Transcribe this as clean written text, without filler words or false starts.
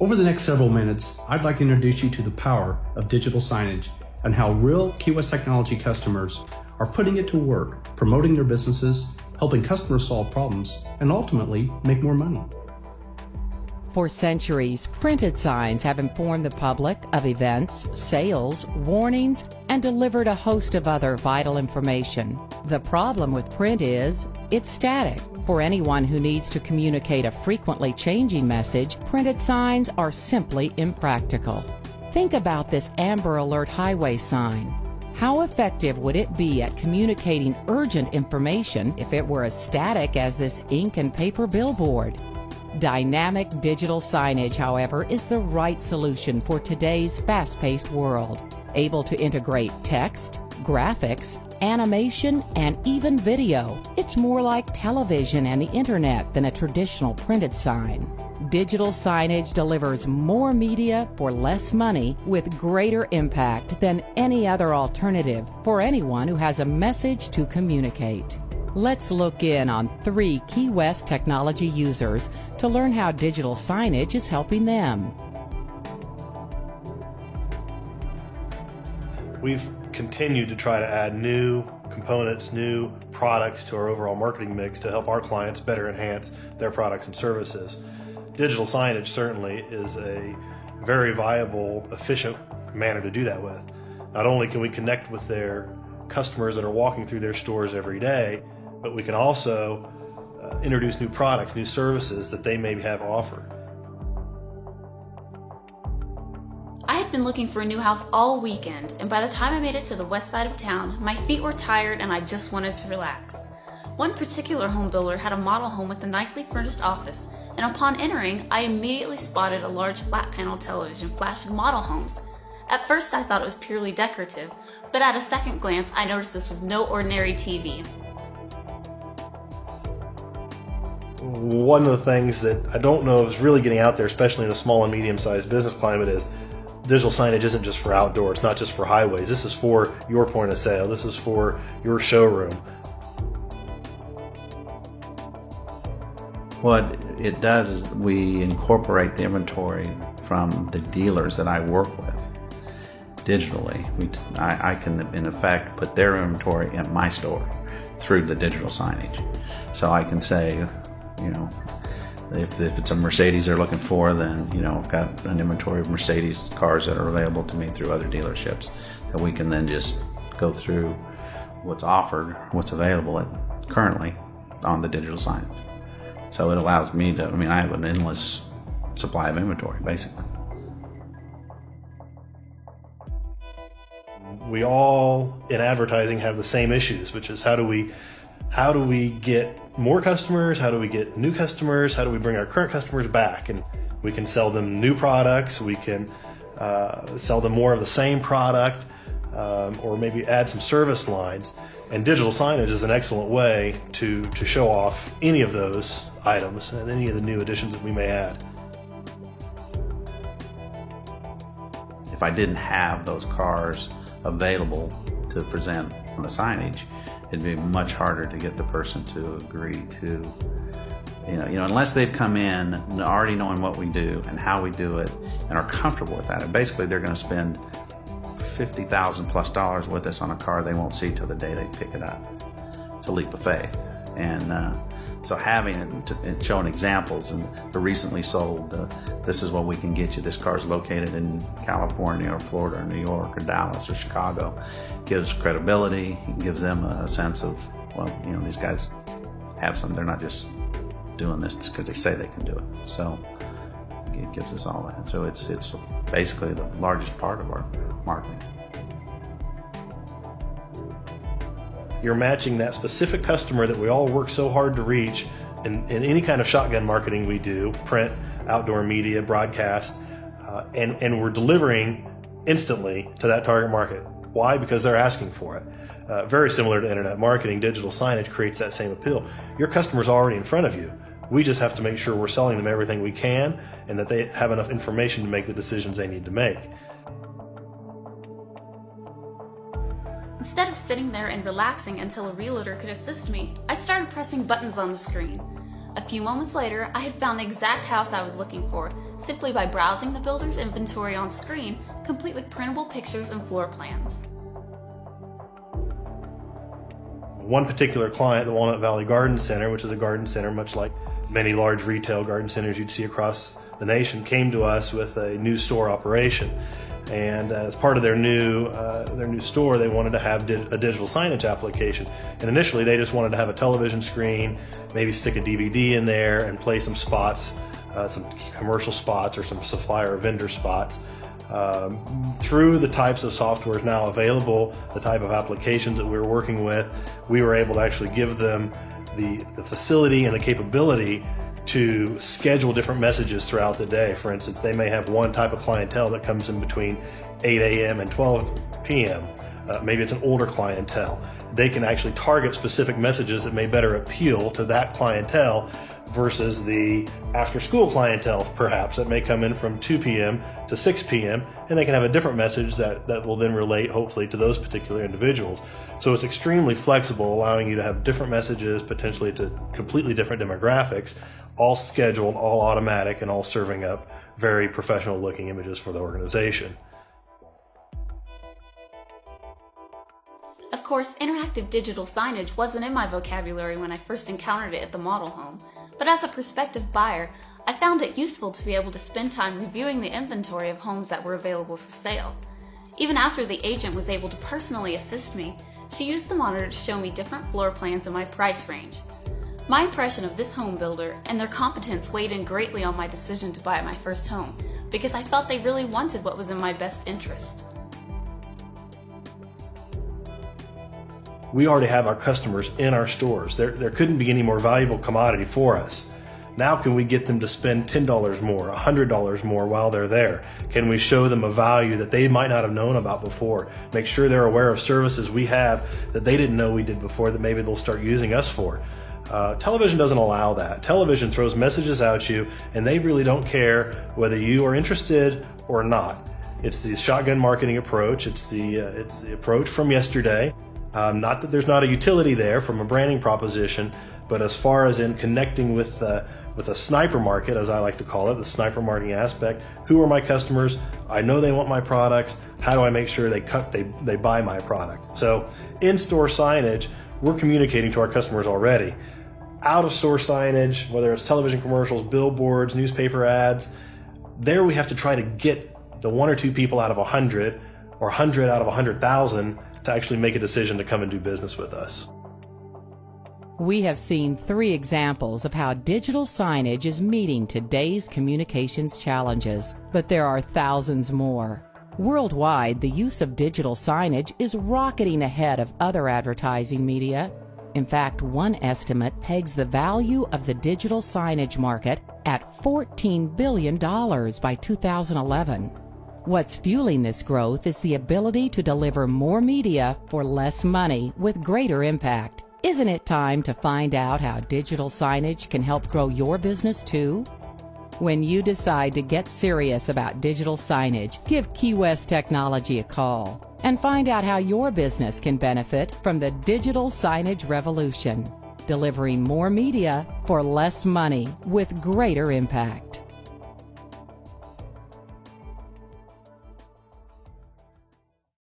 Over the next several minutes, I'd like to introduce you to the power of digital signage and how real Key West Technology customers are putting it to work, promoting their businesses, helping customers solve problems, and ultimately make more money. For centuries, printed signs have informed the public of events, sales, warnings, and delivered a host of other vital information. The problem with print is it's static. For anyone who needs to communicate a frequently changing message, printed signs are simply impractical. Think about this Amber Alert highway sign. How effective would it be at communicating urgent information if it were as static as this ink and paper billboard? Dynamic digital signage, however, is the right solution for today's fast-paced world. Able to integrate text, graphics, animation, and even video, it's more like television and the internet than a traditional printed sign. Digital signage delivers more media for less money with greater impact than any other alternative for anyone who has a message to communicate. Let's look in on 3 Key West technology users to learn how digital signage is helping them. We've continued to try to add new components, new products to our overall marketing mix to help our clients better enhance their products and services. Digital signage certainly is a very viable, efficient manner to do that with. Not only can we connect with their customers that are walking through their stores every day, but we can also introduce new products, new services that they may have offered. I had been looking for a new house all weekend, and by the time I made it to the west side of town, my feet were tired and I just wanted to relax. One particular home builder had a model home with a nicely furnished office, and upon entering, I immediately spotted a large flat panel television flashing model homes. At first I thought it was purely decorative, but at a second glance I noticed this was no ordinary TV. One of the things that I don't know is really getting out there, especially in a small and medium-sized business climate, is digital signage isn't just for outdoor, it's not just for highways. This is for your point of sale, this is for your showroom. What it does is we incorporate the inventory from the dealers that I work with digitally. I can, in effect, put their inventory in my store through the digital signage. So I can say, you know, if it's a Mercedes they're looking for, then, you know, I've got an inventory of Mercedes cars that are available to me through other dealerships that we can then just go through what's offered, what's available currently on the digital signage. So it allows me to, I have an endless supply of inventory, basically. We all in advertising have the same issues, which is how do we get more customers? How do we get new customers? How do we bring our current customers back? And we can sell them new products. We can sell them more of the same product, or maybe add some service lines. And digital signage is an excellent way to show off any of those items and any of the new additions that we may add. If I didn't have those cars available to present on the signage, it'd be much harder to get the person to agree to, you know, unless they've come in already knowing what we do and how we do it and are comfortable with that. And basically they're going to spend $50,000 plus with us on a car they won't see till the day they pick it up. It's a leap of faith. And so having it and showing examples, and the recently sold, this is what we can get you. This car's located in California or Florida or New York or Dallas or Chicago, gives credibility, gives them a sense of, well, you know, these guys have some, they're not just doing this because they say they can do it. So it gives us all that. So it's basically the largest part of our marketing. You're matching that specific customer that we all work so hard to reach in any kind of shotgun marketing we do, print, outdoor media, broadcast, and we're delivering instantly to that target market. Why? Because they're asking for it. Very similar to internet marketing, digital signage creates that same appeal. Your customer's already in front of you. We just have to make sure we're selling them everything we can and that they have enough information to make the decisions they need to make. Instead of sitting there and relaxing until a realtor could assist me, I started pressing buttons on the screen. A few moments later, I had found the exact house I was looking for, simply by browsing the builder's inventory on screen, complete with printable pictures and floor plans. One particular client, the Walnut Valley Garden Center, which is a garden center much like many large retail garden centers you'd see across the nation, came to us with a new store operation. And as part of their new store, they wanted to have a digital signage application. And initially, they just wanted to have a television screen, maybe stick a DVD in there, and play some spots, some commercial spots or some supplier or vendor spots. Through the types of softwares now available, the type of applications that we were working with, we were able to actually give them the facility and the capability to schedule different messages throughout the day. For instance, they may have one type of clientele that comes in between 8 a.m. and 12 p.m. Maybe it's an older clientele. They can actually target specific messages that may better appeal to that clientele versus the after-school clientele, perhaps, that may come in from 2 p.m. to 6 p.m., and they can have a different message that will then relate, hopefully, to those particular individuals. So it's extremely flexible, allowing you to have different messages, potentially to completely different demographics, all scheduled, all automatic, and all serving up very professional-looking images for the organization. Of course, interactive digital signage wasn't in my vocabulary when I first encountered it at the model home, but as a prospective buyer, I found it useful to be able to spend time reviewing the inventory of homes that were available for sale. Even after the agent was able to personally assist me, she used the monitor to show me different floor plans in my price range. My impression of this home builder and their competence weighed in greatly on my decision to buy my first home, because I felt they really wanted what was in my best interest. We already have our customers in our stores. There couldn't be any more valuable commodity for us. Now can we get them to spend $10 more, $100 more while they're there? Can we show them a value that they might not have known about before? Make sure they're aware of services we have that they didn't know we did before that maybe they'll start using us for. Television doesn't allow that. Television throws messages at you, and they really don't care whether you are interested or not. It's the shotgun marketing approach. It's the approach from yesterday. Not that there's not a utility there from a branding proposition, but as far as in connecting with a sniper market, as I like to call it, the sniper marketing aspect, who are my customers? I know they want my products. How do I make sure they buy my product? So in-store signage, we're communicating to our customers already. Out-of-store signage, whether it's television commercials, billboards, newspaper ads, there we have to try to get the 1 or 2 people out of 100 or 100 out of 100,000 to actually make a decision to come and do business with us. We have seen 3 examples of how digital signage is meeting today's communications challenges, but there are thousands more. Worldwide, the use of digital signage is rocketing ahead of other advertising media. In fact, one estimate pegs the value of the digital signage market at $14 billion by 2011. What's fueling this growth is the ability to deliver more media for less money with greater impact. Isn't it time to find out how digital signage can help grow your business too? When you decide to get serious about digital signage, give Key West Technology a call and find out how your business can benefit from the digital signage revolution, delivering more media for less money with greater impact.